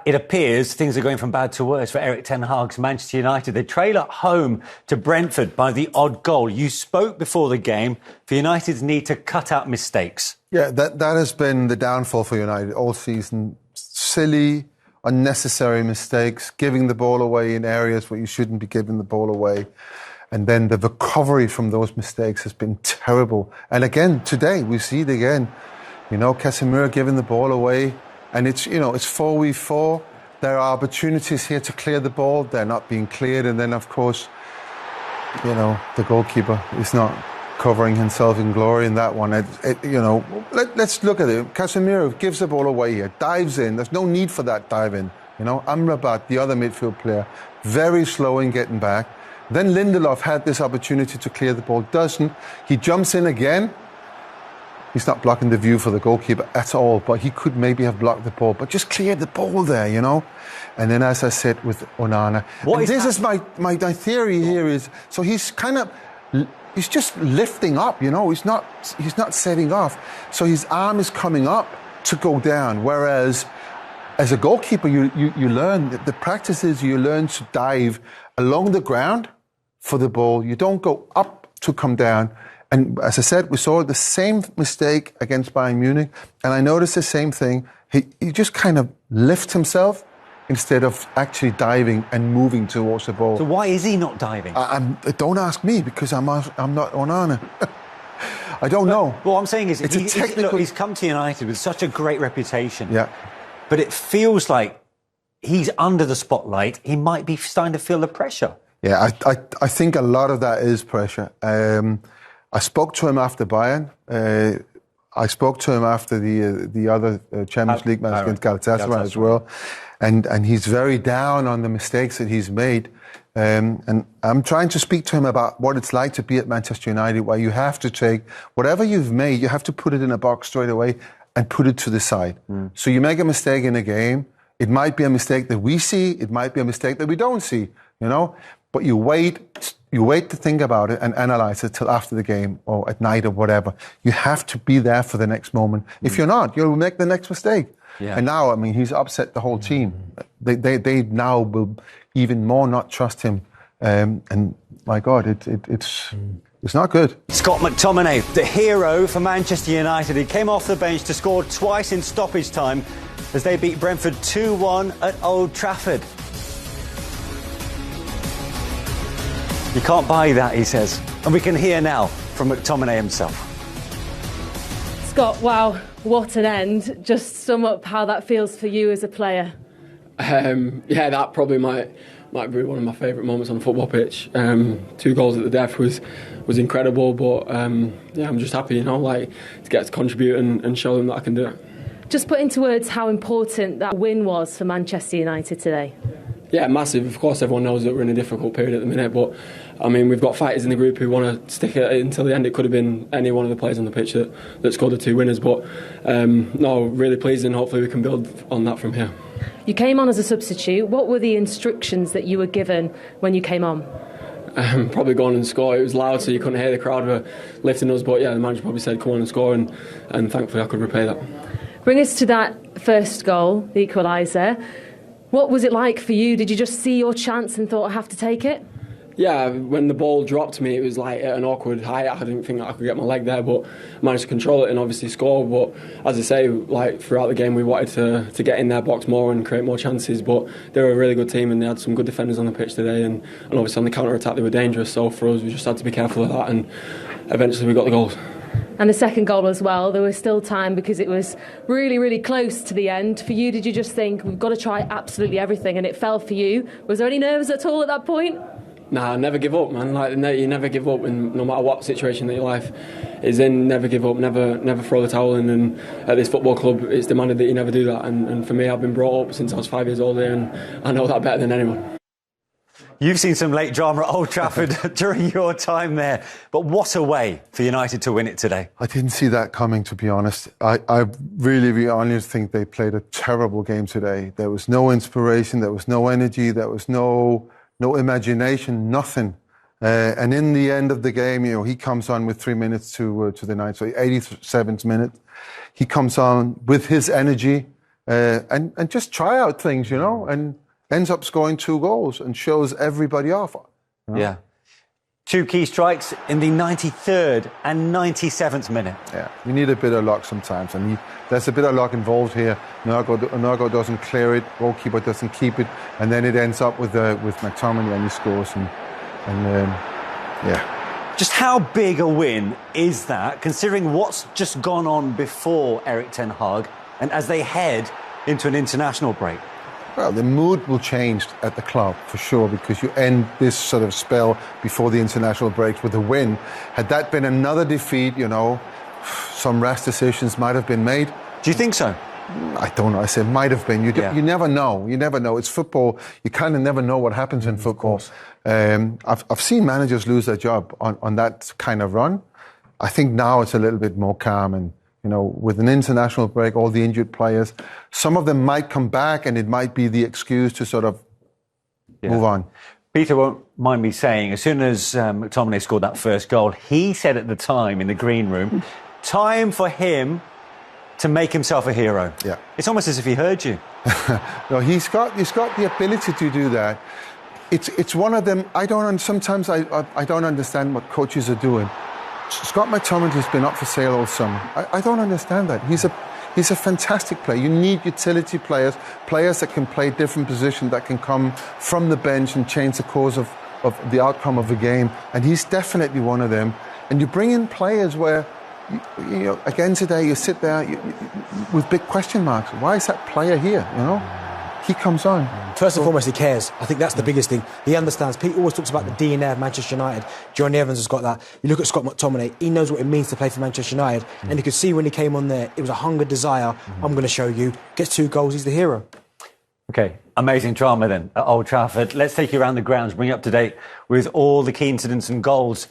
it appears things are going from bad to worse for Erik ten Hag's Manchester United. They trail at home to Brentford by the odd goal. You spoke before the game for United's need to cut out mistakes. Yeah, that has been the downfall for United all season. Silly, unnecessary mistakes, giving the ball away in areas where you shouldn't be giving the ball away. And then the recovery from those mistakes has been terrible. And again, today, we see it again. You know, Casemiro giving the ball away. And it's 4v4. There are opportunities here to clear the ball. They're not being cleared. And then, of course, the goalkeeper is not covering himself in glory in that one. Let's look at it. Casemiro gives the ball away here, dives in. There's no need for that dive in. Amrabat, the other midfield player, very slow in getting back. Then Lindelof had this opportunity to clear the ball, doesn't. He jumps in again. He's not blocking the view for the goalkeeper at all, but he could maybe have blocked the ball, but just cleared the ball there, And then, as I said, with Onana. My theory here is, so he's just lifting up, He's not setting off. So his arm is coming up to go down, whereas as a goalkeeper, you learn, the practice is you learn to dive along the ground for the ball. You don't go up to come down. And as I said, we saw the same mistake against Bayern Munich. And I noticed the same thing. He just kind of lifts himself instead of actually diving and moving towards the ball. So why is he not diving? Don't ask me, because I'm not Onana. I don't know. What I'm saying is, he's come to United with such a great reputation. Yeah. But it feels like he's under the spotlight. He might be starting to feel the pressure. Yeah, I think a lot of that is pressure. I spoke to him after Bayern. I spoke to him after the other Champions League match against Galatasaray as well. And he's very down on the mistakes that he's made. And I'm trying to speak to him about what it's like to be at Manchester United, where you have to take whatever you've made, you have to put it in a box straight away and put it to the side. So you make a mistake in a game. It might be a mistake that we see. It might be a mistake that we don't see, But you wait to think about it and analyze it till after the game or at night or whatever. You have to be there for the next moment. If you're not, you'll make the next mistake. Yeah. And now, he's upset the whole team. They now will even more not trust him. And my God, it's not good. Scott McTominay, the hero for Manchester United. He came off the bench to score twice in stoppage time as they beat Brentford 2-1 at Old Trafford. You can't buy that, he says. And we can hear now from McTominay himself. Scott, wow, what an end. Just sum up how that feels for you as a player. That probably might be one of my favourite moments on the football pitch. 2 goals at the death was incredible, but I'm just happy, to get to contribute and show them that I can do it. Just put into words how important that win was for Manchester United today. Yeah, massive. Of course, everyone knows that we're in a difficult period at the minute, but we've got fighters in the group who want to stick it until the end. It could have been any one of the players on the pitch that scored the 2 winners, but really pleased, and hopefully we can build on that from here. You came on as a substitute. What were the instructions that you were given when you came on? Probably go on and score. It was loud, so you couldn't hear the crowd were lifting us, but the manager probably said come on and score, and thankfully I could repay that. Bring us to that first goal, the equaliser. What was it like for you? Did you just see your chance and thought, I have to take it? Yeah, when the ball dropped me, it was like at an awkward height. I didn't think that I could get my leg there, but managed to control it and obviously score. But as I say, throughout the game, we wanted to get in their box more and create more chances. But they were a really good team and they had some good defenders on the pitch today. And obviously on the counter-attack, they were dangerous. So for us, we just had to be careful of that. And eventually we got the goals. And the second goal as well, there was still time because it was really, really close to the end. For you, did you just think, we've got to try absolutely everything, and it fell for you? Was there any nerves at all at that point? Nah, never give up, man. You never give up, and no matter what situation that your life is in, never give up, never throw the towel in. And at this football club, it's demanded that you never do that. And for me, I've been brought up since I was 5 years old here, and I know that better than anyone. You've seen some late drama at Old Trafford during your time there. But what a way for United to win it today. I didn't see that coming, to be honest. I really honestly think they played a terrible game today. There was no inspiration, there was no energy, there was no imagination, nothing. And in the end of the game, he comes on with 3 minutes to the 9th, so 87th minute. He comes on with his energy, and just try out things, you know, and ends up scoring 2 goals and shows everybody off. You know? Yeah. 2 key strikes in the 93rd and 97th minute. Yeah, you need a bit of luck sometimes, and there's a bit of luck involved here. Nargo doesn't clear it, goalkeeper doesn't keep it, and then it ends up with McTominay and he scores. Yeah. Just how big a win is that, considering what's just gone on before Erik ten Hag and as they head into an international break? Well, the mood will change at the club for sure, because you end this sort of spell before the international break with a win. Had that been another defeat, you know, some rash decisions might have been made. Do you think so? I don't know. I say might have been. You never know. You never know. It's football. You kind of never know what happens in football. I've seen managers lose their job on that kind of run. I think now it's a little bit more calm, and you know, with an international break, all the injured players, some of them might come back, and it might be the excuse to sort of move on. Peter won't mind me saying, as soon as McTominay scored that first goal, he said at the time in the green room, time for him to make himself a hero. Yeah. It's almost as if he heard you. No, he's got the ability to do that. It's one of them. Sometimes I don't understand what coaches are doing. Scott McTominay has been up for sale all summer. I don't understand that. He's a fantastic player. You need utility players that can play different positions, that can come from the bench and change the course of the outcome of the game. And he's definitely one of them. And you bring in players where, you know, again today you sit there with big question marks. Why is that player here? You know, he comes on. First and foremost, he cares. I think that's the biggest thing. He understands. Pete always talks about the DNA of Manchester United. Johnny Evans has got that. You look at Scott McTominay, he knows what it means to play for Manchester United. And you could see when he came on there, it was a hunger, desire. I'm going to show you. Gets 2 goals, he's the hero. OK, amazing drama then at Old Trafford. Let's take you around the grounds, bring you up to date with all the key incidents and goals